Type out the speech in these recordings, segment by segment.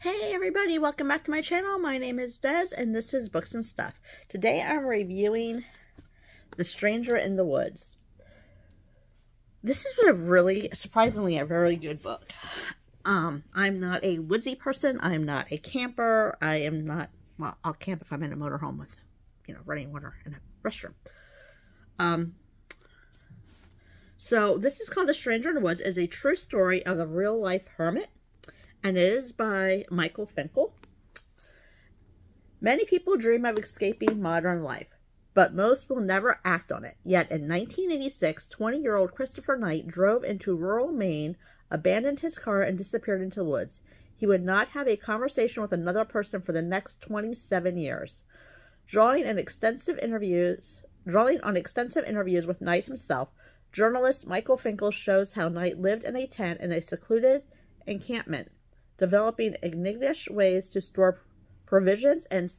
Hey everybody, welcome back to my channel. My name is Des and this is Books and Stuff. Today I'm reviewing The Stranger in the Woods. This is surprisingly a very good book. I'm not a woodsy person. I'm not a camper. I am not, well, I'll camp if I'm in a motorhome with, running water in a restroom. So this is called The Stranger in the Woods. It's a true story of a real life hermit. And it is by Finkel. Many people dream of escaping modern life, but most will never act on it. Yet in 1986, 20-year-old Christopher Knight drove into rural Maine, abandoned his car, and disappeared into the woods. He would not have a conversation with another person for the next 27 years. Drawing on extensive interviews with Knight himself, journalist Finkel shows how Knight lived in a tent in a secluded encampment, developing ingenious ways to store provisions and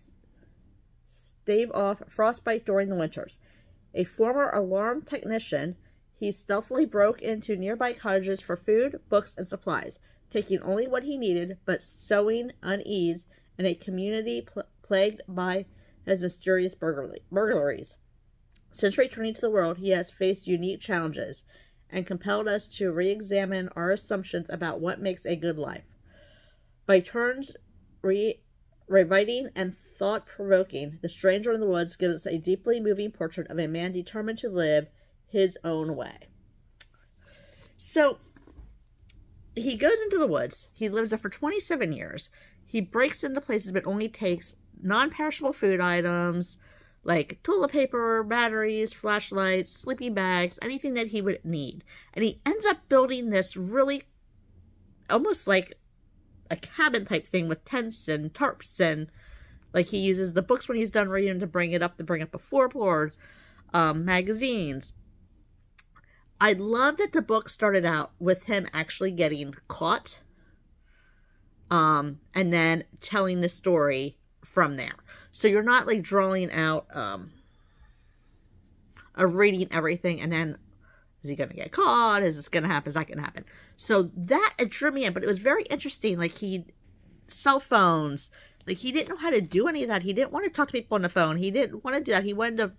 stave off frostbite during the winters. A former alarm technician, he stealthily broke into nearby cottages for food, books, and supplies, taking only what he needed, but sowing unease in a community plagued by his mysterious burglaries. Since returning to the world, he has faced unique challenges and compelled us to re-examine our assumptions about what makes a good life. By turns rewriting and thought-provoking, The Stranger in the Woods gives us a deeply moving portrait of a man determined to live his own way. So, he goes into the woods. He lives there for 27 years. He breaks into places but only takes non-perishable food items like toilet paper, batteries, flashlights, sleeping bags, anything that he would need. And he ends up building this really almost like a cabin type thing with tents and tarps, and like he uses the books when he's done reading to bring up a floorboard, magazines. I love that the book started out with him actually getting caught, and then telling the story from there. So you're not like drawing out of reading everything and then, is he going to get caught? Is this going to happen? Is that going to happen? So that, it drew me in, but it was very interesting. Like cell phones, like he didn't know how to do any of that. He didn't want to talk to people on the phone. He didn't want to do that. He wanted to,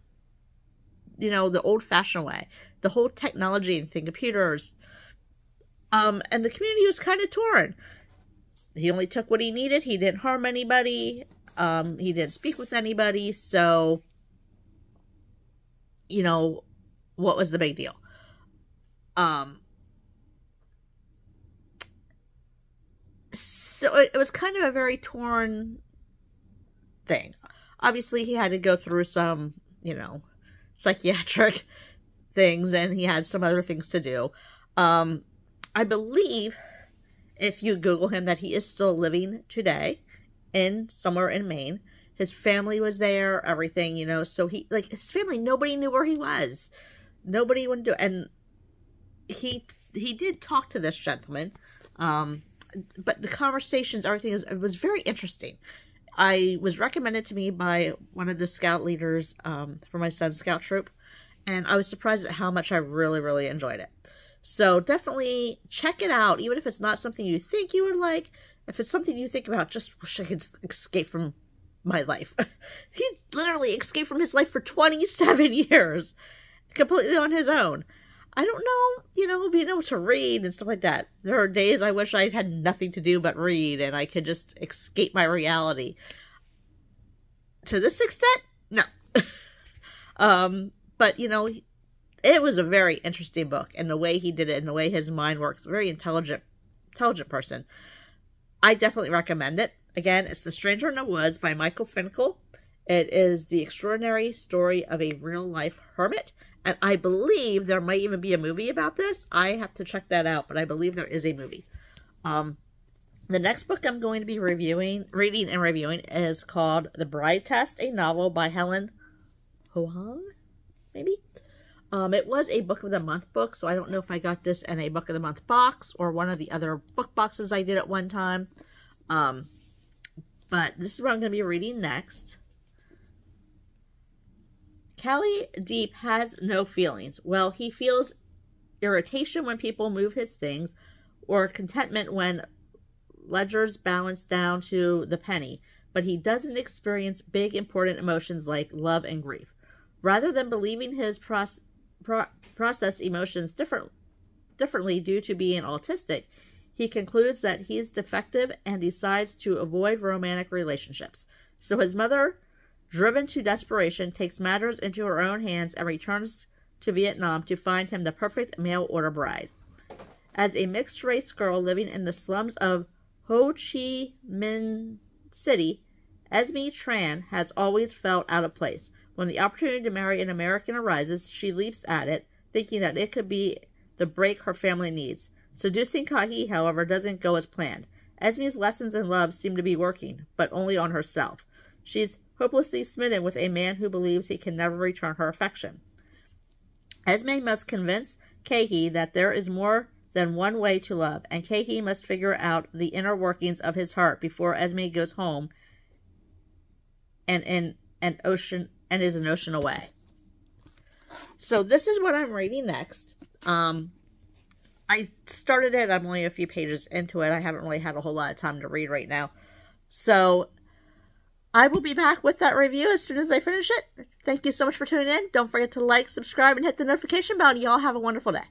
the old fashioned way, the whole technology thing, computers. And the community was kind of torn. He only took what he needed. He didn't harm anybody. He didn't speak with anybody. So, what was the big deal? So it was kind of a very torn thing. Obviously, he had to go through some, psychiatric things, and he had some other things to do. I believe, if you Google him, that he is still living today somewhere in Maine. His family was there, everything, so his family, nobody knew where he was. Nobody would do it. And he did talk to this gentleman, but the conversations, everything was very interesting. I was recommended to me by one of the scout leaders for my son's scout troop, and I was surprised at how much I really, really enjoyed it. So definitely check it out, even if it's not something you think you would like. If it's something you think about, just wish I could escape from my life. He literally escaped from his life for 27 years, completely on his own. I don't know, being able to read and stuff like that. There are days I wish I had nothing to do but read and I could just escape my reality. To this extent, no. But, it was a very interesting book, and the way he did it and the way his mind works, very intelligent person. I definitely recommend it. Again, it's The Stranger in the Woods by Finkel. It is the extraordinary story of a real-life hermit. And I believe there might even be a movie about this. I have to check that out, but I believe there is a movie. The next book I'm going to be reading and reviewing is called The Bride Test, a novel by Helen Hoang, maybe? It was a Book of the Month book, so I don't know if I got this in a Book of the Month box or one of the other book boxes I did at one time. But this is what I'm going to be reading next. Callie Deep has no feelings. Well, he feels irritation when people move his things, or contentment when ledgers balance down to the penny, but he doesn't experience big, important emotions like love and grief. Rather than believing his process emotions differently due to being autistic, he concludes that he's defective and decides to avoid romantic relationships. So his mother, driven to desperation, takes matters into her own hands and returns to Vietnam to find him the perfect mail-order bride. As a mixed-race girl living in the slums of Ho Chi Minh City, Esme Tran has always felt out of place. When the opportunity to marry an American arises, she leaps at it, thinking that it could be the break her family needs. Seducing Ka-hee, however, doesn't go as planned. Esme's lessons in love seem to be working, but only on herself. She's hopelessly smitten with a man who believes he can never return her affection. Esme must convince Ka-hee that there is more than one way to love, and Ka-hee must figure out the inner workings of his heart before Esme goes home and is an ocean away. So this is what I'm reading next. I started it. I'm only a few pages into it. I haven't really had a whole lot of time to read right now. So I will be back with that review as soon as I finish it. Thank you so much for tuning in. Don't forget to like, subscribe, and hit the notification bell. And y'all have a wonderful day.